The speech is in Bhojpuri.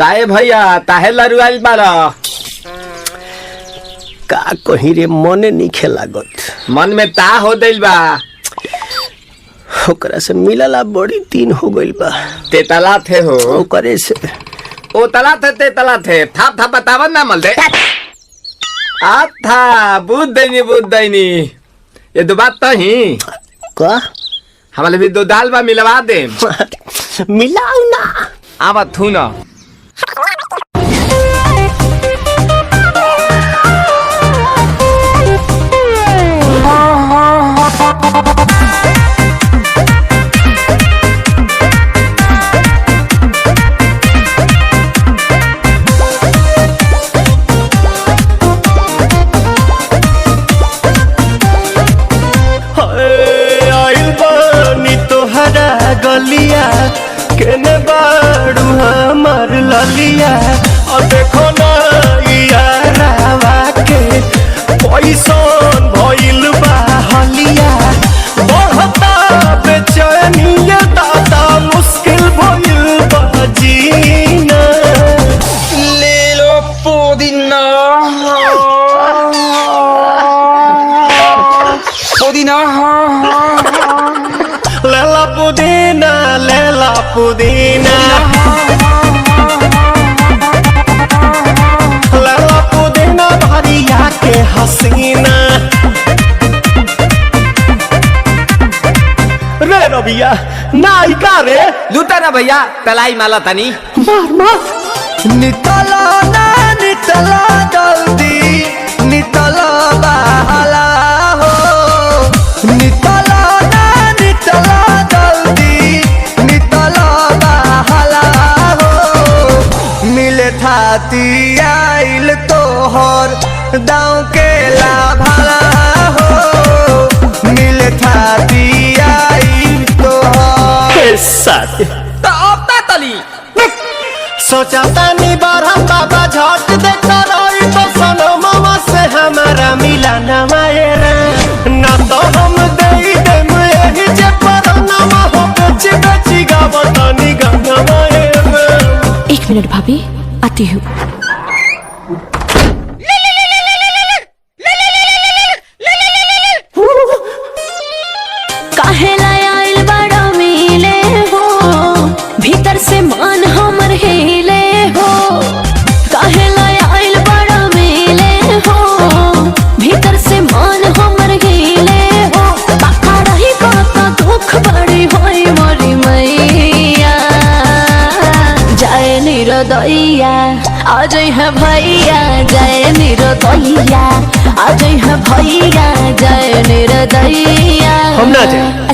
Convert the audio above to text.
ताए भैया ताहे लरुआल बारा का कहीं रे मने नहीं खेलागत। मन में ता हो दिल बा ओकरा से मिलला बड़ी दिन हो गइल बा। ते तला थे हो ओकरे से ओ तला थे ते तला थे थाप थाप बतावन ना मल दे आ था बुद्ध दैनी ये दो बात तो ही का हमारे भी दो दाल बा मिलवा दे मिलाऊ ना आवा थू ना गलिया केने बाड़ू हमार ललिया और देखो ना यारावा के पैसन भइल बा हलिया बढ़ता बेचैनिया दादा मुश्किल भइल बा जीना ले लो पुदीना लेला पुदीना लेला पुदीना लेला पुदीना भरिया के हसीना रे रबिया नायिका रे लूटा ना भैया तलाई माला तनी मार मार नितला ना नितला जल्दी नितला बहाला हो नितला नितला जल्दी नितला बहाला हो मिले थाती आइल तोहर दाँव के लाभाला हो मिले थाती आइल तोहर साथ तो अब ता तली सोचा तानी बारह बाबा झट देखा रही तो सनो मामा से हमारा मिला न मायरा ना तो हम दे देम यही जे पर नामा हो बेची बेची गावतानी गाना मायरा। 1 मिनट भाभी आती हूँ। काहेला आइल बड़ा मिले हो भीतर से मान हमर हिले हो काहेला आइल बड़ा मिले हो भीतर से मान हमर हिले हो बाका रही बाका दुख बड़ी होई मोरी मैया जाए निरदैया आज है भैया जाए निरदैया आज है भैया जाए निरदैया हम ना जाए।